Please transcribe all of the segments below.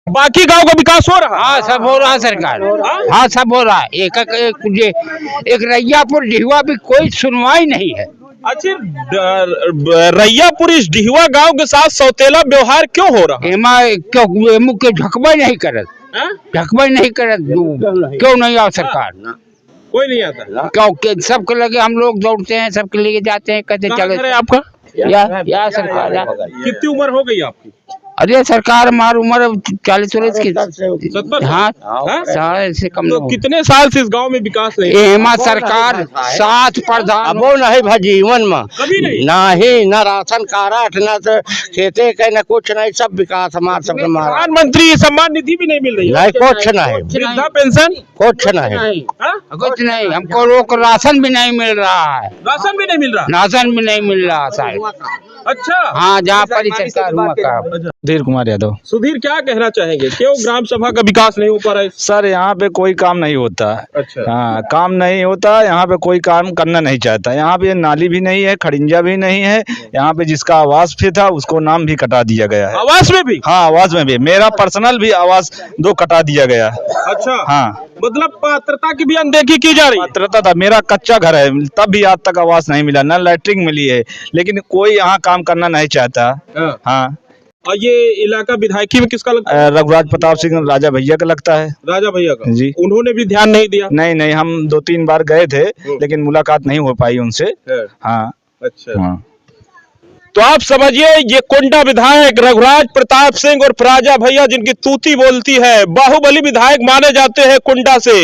बाकी गांव का विकास हो रहा है? हाँ सब हो रहा है सरकार। हाँ सब हो रहा है। एक रैयापुर डिहुआ भी कोई सुनवाई नहीं है। अच्छा, रैयापुर इस डिहुआ गांव के साथ सौतेला व्यवहार क्यों हो रहा है? एमा क्यों मुख्य झकबई नहीं करत, झकबई नहीं करत, क्यों नहीं आ सरकार? कोई नहीं आता क्यों सबके लगे हम लोग दौड़ते हैं, सबके लेके जाते हैं, कहते चले आपका या सरकार कितनी उम्र हो गई आपकी? अरे सरकार हमारी उम्र 40 वर्ष की। 70? हाँ से कम। तो कितने साल से इस गांव में विकास नहीं? एमा सरकार साथ प्रधान वो नहीं भाई जीवन में कभी नहीं? नहीं, न राशन कार्ड, न तो खेते के, न कुछ नहीं, सब विकास हमारे सबके। प्रधानमंत्री सम्मान निधि भी नहीं मिल रही है? नहीं, कुछ नहीं, वृद्धा पेंशन कुछ नहीं, कुछ नहीं। हमको लोग राशन भी नहीं मिल रहा है। राशन भी नहीं मिल रहा? राशन भी नहीं मिल रहा साहब। अच्छा, हाँ जहाँ पर ही सरकार हुआ का। सुधीर कुमार यादव। सुधीर, क्या कहना चाहेंगे, क्यों ग्राम सभा का विकास नहीं हो पा रहा है? सर यहाँ पे कोई काम नहीं होता। अच्छा। हाँ काम नहीं होता, यहाँ पे कोई काम करना नहीं चाहता। यहाँ पे नाली भी नहीं है, खड़िंजा भी नहीं है। यहाँ पे जिसका आवास पे था उसको नाम भी कटा दिया गया है। आवास में भी? हाँ आवास में भी, मेरा पर्सनल भी आवास 2 कटा दिया गया है। अच्छा, हाँ मतलब पात्रता की भी अनदेखी की जा रही है? पात्रता था, मेरा कच्चा घर है, तब भी आज तक आवास नहीं मिला, न लैट्रिन मिली है, लेकिन कोई यहाँ काम करना नहीं चाहता। हाँ। और ये इलाका विधायकी में किसका लगता है? रघुराज प्रताप सिंह राजा भैया का लगता है। राजा भैया का? जी। उन्होंने भी ध्यान नहीं दिया? नहीं, हम 2-3 बार गए थे, लेकिन मुलाकात नहीं हो पाई उनसे। हाँ। अच्छा। हाँ। तो आप समझिए, ये कुंडा विधायक रघुराज प्रताप सिंह और राजा भैया जिनकी तूती बोलती है, बाहुबली विधायक माने जाते हैं कुंडा से,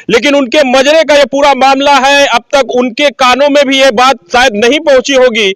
लेकिन उनके मजरे का ये पूरा मामला है। अब तक उनके कानों में भी ये बात शायद नहीं पहुंची होगी।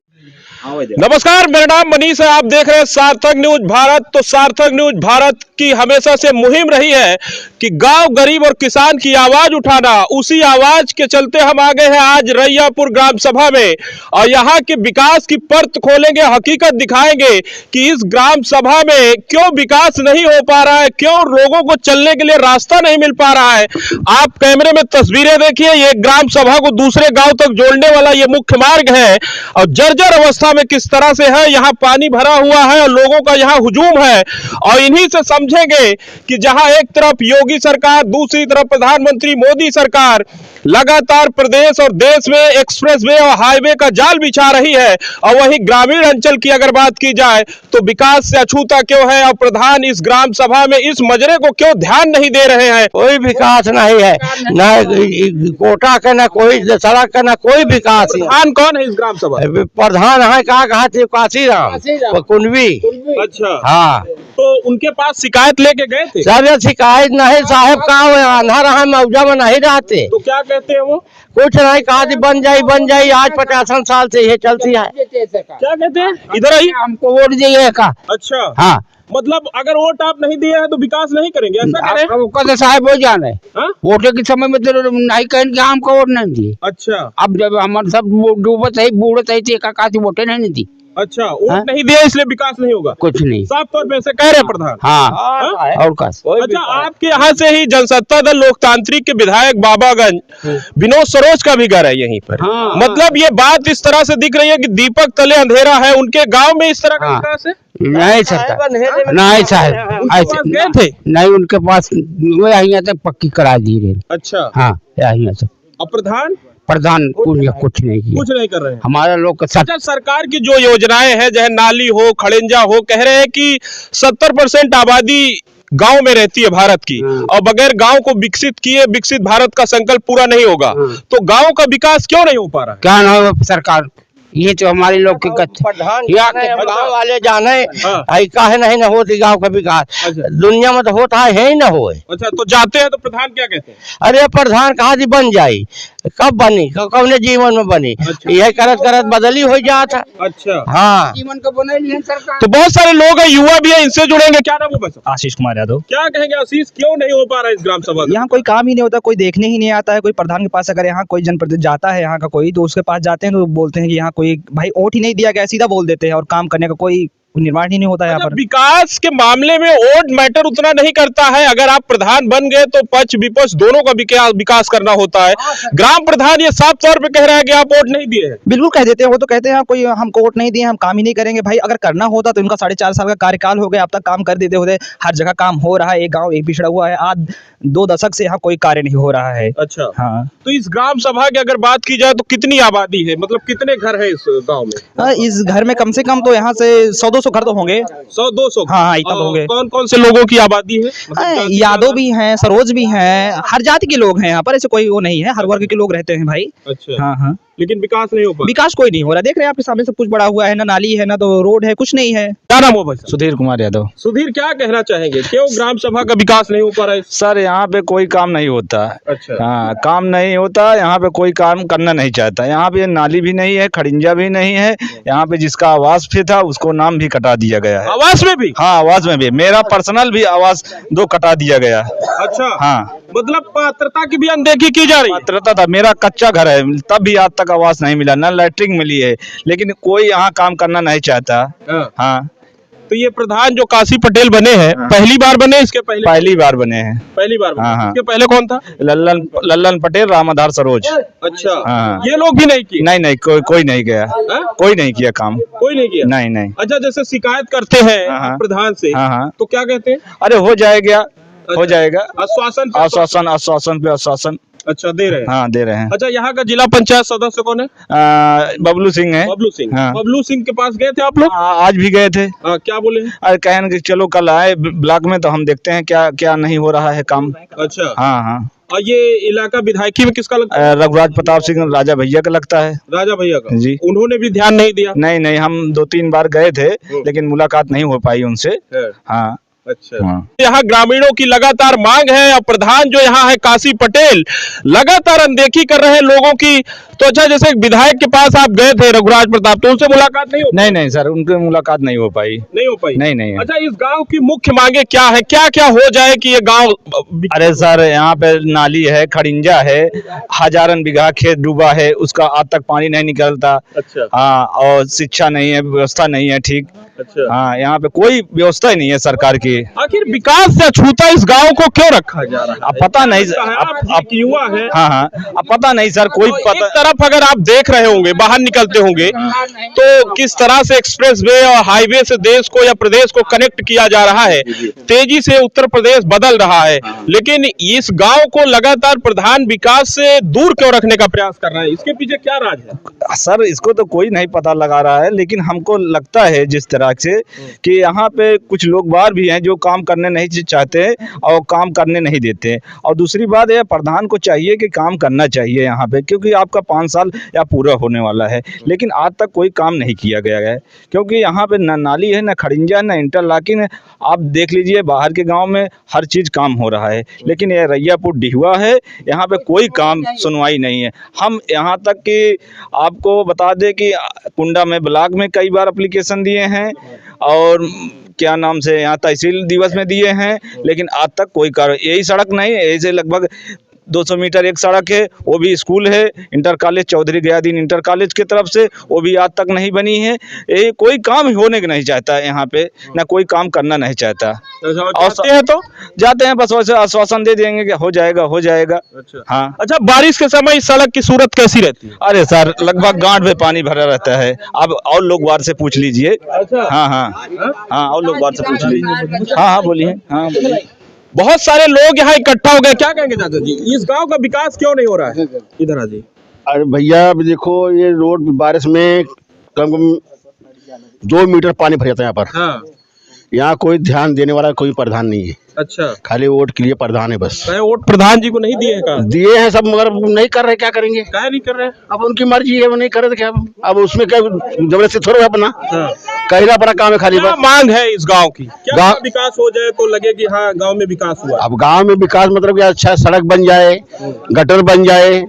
नमस्कार, मेरा नाम मनीष है, आप देख रहे हैं सार्थक न्यूज भारत। तो सार्थक न्यूज भारत की हमेशा से मुहिम रही है कि गांव गरीब और किसान की आवाज उठाना। उसी आवाज के चलते हम आ गए हैं आज रैयापुर ग्राम सभा में, और यहाँ के विकास की परत खोलेंगे, हकीकत दिखाएंगे कि इस ग्राम सभा में क्यों विकास नहीं हो पा रहा है, क्यों लोगों को चलने के लिए रास्ता नहीं मिल पा रहा है। आप कैमरे में तस्वीरें देखिए, ये ग्राम सभा को दूसरे गाँव तक जोड़ने वाला ये मुख्य मार्ग है, और जर्जर अवस्था में किस तरह से है। यहाँ पानी भरा हुआ है और लोगों का यहाँ हुजूम है, और इन्हीं से समझेंगे कि जहां एक तरफ योगी सरकार, दूसरी तरफ प्रधानमंत्री मोदी सरकार लगातार प्रदेश और देश में एक्सप्रेसवे और हाईवे का जाल बिछा रही है, और वहीं ग्रामीण अंचल की अगर बात की जाए तो विकास से अछूता क्यों है, और प्रधान इस ग्राम सभा में इस मजरे को क्यों ध्यान नहीं दे रहे हैं। कोई विकास नहीं है, न कोटा का, न कोई सड़क का, न कोई विकास। प्रधान कौन है इस ग्राम सभा? प्रधान है कहाँ थे? काशीराम कुंडवी। अच्छा। हाँ, तो उनके पास शिकायत लेके गए थे? सर शिकायत नहीं साहब, कहाँ आंधा रहा मौजा में नहीं रहते। तो क्या कहते हैं वो? कुछ नहीं, कहा बन जाई। आज 50 साल से ये चलती है। क्या कहते हैं? इधर आई, हमको वोट दिए का। अच्छा। हाँ, मतलब अगर वोट आप नहीं दिए हैं तो विकास नहीं करेंगे, ऐसा करें? साहब हो जाने वोटे के समय में तो नहीं कहेंगे कि हमको वोट नहीं दिए। अच्छा। अब जब हमारे सब डूबत है, बूढ़त है, तो वोटे नहीं दी। अच्छा, वोट नहीं दिया इसलिए विकास नहीं होगा? कुछ नहीं, साफ तौर पे ऐसे कह रहे हैं प्रधान। हाँ। और का? अच्छा, आपके यहाँ से ही जनसत्ता दल लोकतांत्रिक के विधायक बाबागंज विनोद सरोज का भी घर है यहीं पर। मतलब ये बात इस तरह से दिख रही है कि दीपक तले अंधेरा है। उनके गांव में इस तरह का विकास है? नहीं सरकार, नहीं साहब, ऐसे गए थे? नहीं, उनके पास वो यहाँ तक पक्की करा दी रहे। अच्छा। हाँ, यहाँ तक। और प्रधान कुछ नहीं किया, कुछ नहीं कर रहे हैं हमारा लोग। सरकार की जो योजनाएं हैं, चाहे नाली हो, खड़िंजा हो, कह रहे हैं कि 70% आबादी गांव में रहती है भारत की, और बगैर गांव को विकसित किए विकसित भारत का संकल्प पूरा नहीं होगा। तो गांव का विकास क्यों नहीं हो पा रहा है? क्या ना हो सरकार, ये तो हमारे लोग के गाँव वाले जाने ऐसा है नहीं, न होती गाँव का विकास। दुनिया में तो होता है ही न हो। अच्छा, तो जाते हैं तो प्रधान क्या कहते हैं? अरे प्रधान कहा थी बन जाई, कब बनी, कब ने जीवन में बनी। अच्छा। यह करत बदली हो जाता। अच्छा। हाँ, जीवन को बना नहीं सरकार। तो बहुत सारे लोग हैं, युवा भी है, इनसे जुड़ेंगे। क्या नाम है? बस आशीष कुमार यादव। क्या कहेंगे आशीष, क्यों नहीं हो पा रहा है इस ग्राम सभा? यहाँ कोई काम ही नहीं होता, कोई देखने ही नहीं आता है। कोई प्रधान के पास अगर यहाँ कोई जनप्रतिनिधि जाता है, यहाँ का कोई, तो उसके पास जाते हैं तो बोलते हैं कि यहाँ कोई भाई वोट ही नहीं दिया गया, सीधा बोल देते हैं, और काम करने का कोई निर्माण ही नहीं होता यहाँ पर। विकास के मामले में वोट मैटर उतना नहीं करता है। अगर आप प्रधान बन गए तो पक्ष विपक्ष दोनों का विकास करना होता है। ग्राम प्रधान ये साफ तौर पे कह रहा है कि आप वोट नहीं दिए हैं। बिल्कुल कह देते हैं, वो तो कहते हैं कोई हमको वोट नहीं दिए, हम काम ही नहीं करेंगे। भाई अगर करना होता तो इनका 4.5 साल का कार्यकाल हो गया, अब तक काम कर देते होते। हर जगह काम हो रहा है, एक गाँव एक पिछड़ा हुआ है, आज 2 दशक से यहाँ कोई कार्य नहीं हो रहा है। अच्छा, हाँ। तो इस ग्राम सभा की अगर बात की जाए तो कितनी आबादी है, मतलब कितने घर है इस गाँव में? इस घर में कम से कम तो यहाँ से 100-200 घर तो होंगे। 100-200? हाँ, इतना तो होंगे। कौन कौन से लोगों की आबादी है? मतलब यादव भी हैं, सरोज भी हैं, हर जाति के लोग हैं यहाँ पर, ऐसे कोई वो नहीं है, हर वर्ग के लोग रहते हैं भाई। अच्छा, हाँ हाँ। लेकिन विकास नहीं हो पा, विकास कोई नहीं हो रहा। देख रहे हैं आपके सामने सब कुछ बड़ा हुआ है, ना नाली है, ना तो रोड है, कुछ नहीं है। क्या नाम हो भाई? सुधीर कुमार यादव। सुधीर, क्या कहना चाहेंगे, क्यों ग्राम सभा का विकास नहीं हो पा रहा है? सर यहाँ पे कोई काम नहीं होता। अच्छा, हाँ, काम नहीं होता, यहाँ पे कोई काम करना नहीं चाहता। यहाँ पे नाली भी नहीं है, खड़िंजा भी नहीं है। यहाँ पे जिसका आवास भी था उसको नाम भी कटा दिया गया है। आवास में भी? हाँ, आवास में भी। मेरा पर्सनल भी आवास 2 कटा दिया गया। अच्छा, हाँ, मतलब पात्रता की भी अनदेखी की जा रही है। पात्रता था, मेरा कच्चा घर है, तब भी आज तक आवास नहीं मिला, ना लैट्रिन मिली है, लेकिन कोई यहाँ काम करना नहीं चाहता। हाँ, तो ये प्रधान जो काशी पटेल बने हैं, पहली बार बने? इसके पहले पहली बार बने हैं। पहली बार बने। हाँ, हाँ। इसके पहले कौन था? लल्लन पटेल, रामाधार सरोज। अच्छा, हाँ। ये लोग भी नहीं किए? नहीं, कोई नहीं गया। कोई नहीं किया काम, कोई नहीं किया? नहीं। अच्छा, जैसे शिकायत करते हैं हाँ। प्रधान से, हाँ। तो क्या कहते हैं? अरे हो जाएगा, हो जाएगा। आश्वासन आश्वासन पे आश्वासन। अच्छा, दे रहे हैं? हाँ, दे रहे हैं। अच्छा, यहाँ का जिला पंचायत सदस्य कौन है? बबलू सिंह है। बबलू सिंह। हाँ। बबलू सिंह के पास गए थे आप लोग? आज भी गए थे। क्या बोले? अरे कहें कि चलो कल आए ब्लॉक में तो हम देखते हैं क्या क्या नहीं हो रहा है काम। अच्छा, हाँ। और ये इलाका विधायकी में किसका लगता है? रघुराज प्रताप सिंह राजा भैया का लगता है। राजा भैया का जी। उन्होंने भी ध्यान नहीं दिया? नहीं, हम 2-3 बार गए थे, लेकिन मुलाकात नहीं हो पाई उनसे। हाँ। अच्छा, हाँ। यहाँ ग्रामीणों की लगातार मांग है और प्रधान जो यहाँ है काशी पटेल लगातार अनदेखी कर रहे हैं लोगों की। तो अच्छा, जैसे विधायक के पास आप गए थे रघुराज प्रताप, तो उनसे मुलाकात नहीं हो? नहीं सर, उनकी मुलाकात नहीं हो पाई। नहीं हो पाई? नहीं। अच्छा, इस गांव की मुख्य मांगे क्या है, क्या क्या हो जाए कि ये गांव? अरे सर, यहाँ पे नाली है, खड़िंजा है, हजारन बीघा खेत डूबा है, उसका आज तक पानी नहीं निकलता। अच्छा, हाँ, और शिक्षा नहीं है, व्यवस्था नहीं है ठीक। अच्छा, हाँ, यहाँ पे कोई व्यवस्था ही नहीं है सरकार की। आखिर विकास से अछूता इस गांव को क्यों रखा जा रहा है? अब पता नहीं। आप युवा है। हाँ, अब पता नहीं सर, कोई एक पता। तरफ अगर आप देख रहे होंगे, बाहर निकलते होंगे, तो किस तरह से एक्सप्रेसवे और हाईवे से देश को या प्रदेश को कनेक्ट किया जा रहा है। तेजी से उत्तर प्रदेश बदल रहा है, लेकिन इस गांव को लगातार प्रधान विकास से दूर क्यों रखने का प्रयास कर रहा है? इसके पीछे क्या राज है? सर, इसको तो कोई नहीं पता लगा रहा है, लेकिन हमको लगता है जिस तरह से कि यहाँ पे कुछ लोग बाहर भी हैं जो काम करने नहीं चाहते और काम करने नहीं देते। और दूसरी बात है, प्रधान को चाहिए कि काम करना चाहिए यहाँ पे, क्योंकि आपका 5 साल या पूरा होने वाला है, लेकिन आज तक कोई काम नहीं किया गया है। क्योंकि यहाँ पे न नाली है, न खड़िंजा, न इंटरलॉकिंग है। आप देख लीजिए, बाहर के गाँव में हर चीज़ काम हो रहा है, लेकिन ये रैयापुर डिहुआ है, यहाँ पे कोई काम सुनवाई नहीं है। हम यहाँ तक कि आपको बता दें कि कुंडा में ब्लॉक में कई बार एप्लीकेशन दिए हैं और क्या नाम से यहाँ तहसील दिवस में दिए हैं, लेकिन आज तक कोई कार्य। यही सड़क नहीं है, ऐसे लगभग 200 मीटर एक सड़क है, वो भी स्कूल है, inter college Chaudhary Gayadin inter college की तरफ से, वो भी आज तक नहीं बनी है। ये कोई काम होने नहीं चाहता है यहाँ पे, ना कोई काम करना नहीं चाहता। जाते हैं बस वैसे आश्वासन दे देंगे कि हो जाएगा। अच्छा, हाँ। अच्छा, बारिश के समय इस सड़क की सूरत कैसी रहती है? अरे सर, लगभग गांठ में पानी भरा रहता है। अब और लोग बाहर से पूछ लीजिए। अच्छा, हाँ, और लोग बाहर से पूछ लीजिए। हाँ, बोलिए। बहुत सारे लोग यहाँ इकट्ठा हो गए, क्या कहेंगे चाचा जी, इस गांव का विकास क्यों नहीं हो रहा है? इधर आ जी। अरे भैया, अब देखो, ये रोड बारिश में कम 2 मीटर पानी भर जाता है यहाँ पर। हाँ। यहाँ कोई ध्यान देने वाला कोई प्रधान नहीं है। अच्छा, खाली वोट के लिए प्रधान है बस। वोट प्रधान जी को नहीं दिए हैं? दिए हैं सब, मगर नहीं कर रहे, क्या करेंगे? क्या नहीं कर रहे? अब उनकी मर्जी है, वो नहीं कर रहे तो क्या, अब उसमें क्या जबरदस्ती थोड़ा अपना कहना पड़ा काम है खाली। क्या बस मांग है इस गांव की, क्या विकास हो जाए तो लगे कि हाँ गांव में विकास हुआ? अब गांव में विकास मतलब कि अच्छा सड़क बन जाए, गटर बन जाए,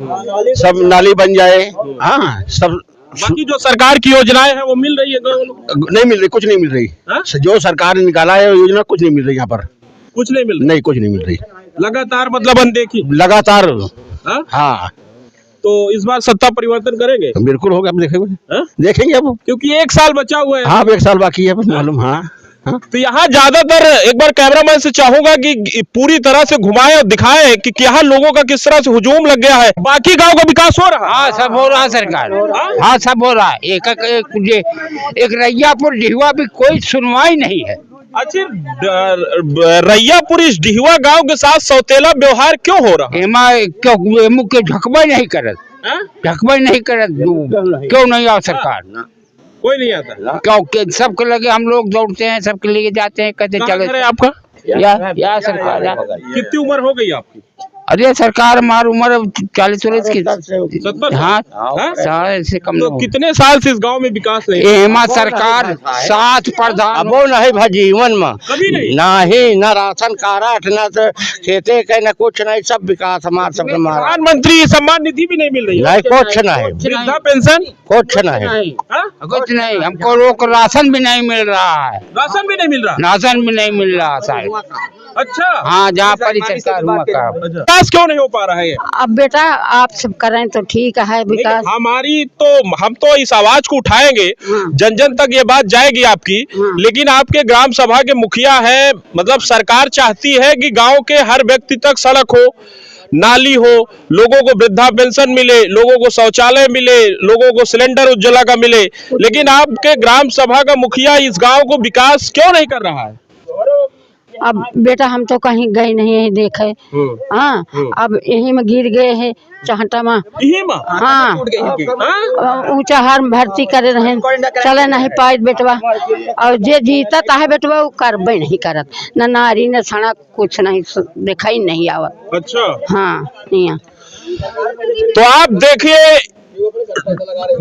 सब नाली बन जाए। हाँ, सब। बाकी जो सरकार की योजनाएं हैं वो मिल रही है गाँव? नहीं मिल रही, कुछ नहीं मिल रही। जो सरकार ने निकाला है योजना, कुछ नहीं मिल रही यहाँ पर। कुछ नहीं मिल रही? नहीं, कुछ नहीं मिल रही। लगातार मतलब अनदेखी? लगातार। हाँ। तो इस बार सत्ता परिवर्तन करेंगे? बिल्कुल होगा, अब देखेंगे। हाँ? देखेंगे अब। क्योंकि 1 साल बचा हुआ है। हाँ, अब 1 साल बाकी है, मालूम। हाँ हाँ। तो यहाँ ज्यादातर एक बार कैमरामैन से चाहूंगा कि पूरी तरह से घुमाए और दिखाए कि यहाँ लोगों का किस तरह से हुजूम लग गया है। बाकी गांव का विकास हो रहा है? हाँ, सब हो रहा है सरकार। हाँ, सब हो रहा है। एक रैयापुर डिहुआ भी कोई सुनवाई नहीं है। अच्छा, रैयापुर इस डिहुआ गांव के साथ सौतेला व्यवहार क्यों हो रहा है? एमा क्यों मुख्य झकबई नहीं करत, झकबई नहीं करत, क्यों नहीं आ सरकार? कोई नहीं आता। क्योंकि सबके लगे हम लोग दौड़ते हैं, सबके लेके जाते हैं, कहते कहाँ घर चले है आपका? या सरकार या। कितनी उम्र हो गई आपकी? अरे सरकार हमारी उम्र 40 की। 70? हाँ, हाँ? ऐसे कम तो नहीं। कितने साल से इस गांव में विकास नहीं? एमा सरकार 7 प्रधान अब वो नहीं भाई जीवन में कभी नहीं? नहीं, न राशन कार्ड, न तो खेते के, न कुछ नहीं, सब विकास हमारे सबके मारा। प्रधानमंत्री सम्मान निधि भी नहीं मिल रही है? नहीं, कुछ नहीं, वृद्धा पेंशन? कुछ नहीं। हाँ? कुछ नहीं, हमको लोग राशन भी नहीं मिल रहा है। राशन भी नहीं मिल रहा? राशन भी नहीं मिल रहा साहब। अच्छा। हाँ, जहाँ पर ही सरकार हुआ का। विकास क्यों नहीं हो पा रहा है? अब बेटा आप सब करें तो ठीक है विकास। हम तो इस आवाज को उठाएंगे, जन जन तक ये बात जाएगी आपकी। लेकिन आपके ग्राम सभा के मुखिया है, मतलब सरकार चाहती है कि गांव के हर व्यक्ति तक सड़क हो, नाली हो, लोगों को वृद्धा पेंशन मिले, लोगों को शौचालय मिले, लोगों को सिलेंडर उज्ज्वला का मिले। लेकिन आपके ग्राम सभा का मुखिया इस गांव को विकास क्यों नहीं कर रहा है? अब बेटा हम तो कहीं गए नहीं है देखे। हाँ, अब यही में गिर गए हैं चाहता में। हाँ, ऊंचा हार में भर्ती करे रहे, चले नहीं पाए बेटवा। और जे जीता है बेटवा वो करबे नहीं करत, न नारी न सड़क कुछ नहीं देखा ही नहीं आवत। अच्छा। हाँ, नहीं। तो आप देखिए,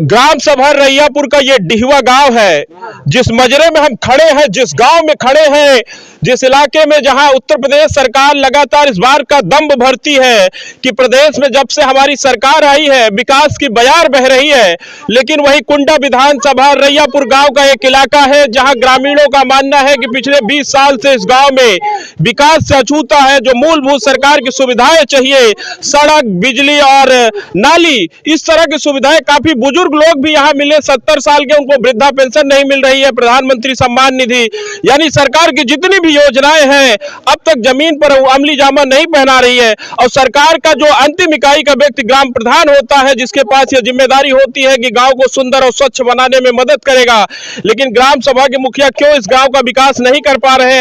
ग्राम सभा रैयापुर का ये डिहुआ गांव है, जिस मजरे में हम खड़े हैं, जिस गांव में खड़े हैं, जिस इलाके में जहां उत्तर प्रदेश सरकार लगातार इस बार का दम्भ भरती है कि प्रदेश में जब से हमारी सरकार आई है विकास की बयार बह रही है। लेकिन वही कुंडा विधानसभा रैयापुर गांव का एक इलाका है जहां ग्रामीणों का मानना है कि पिछले 20 साल से इस गांव में विकास से अछूता है। जो मूलभूत सरकार की सुविधाएं चाहिए, सड़क, बिजली और नाली, इस तरह की सुविधाएं, काफी बुजुर्ग लोग भी यहाँ मिले, 70 साल के, उनको वृद्धा पेंशन नहीं मिल रही है, प्रधानमंत्री सम्मान निधि, यानी सरकार की जितनी भी योजनाएं हैं अब तक जमीन पर अमली जामा नहीं पहना रही है। और सरकार का जो अंतिम इकाई का व्यक्ति ग्राम प्रधान होता है, जिसके पास यह जिम्मेदारी होती है कि गांव को सुंदर और स्वच्छ बनाने में मदद करेगा, लेकिन ग्राम सभा के मुखिया क्यों इस गांव का विकास नहीं कर पा रहे हैं?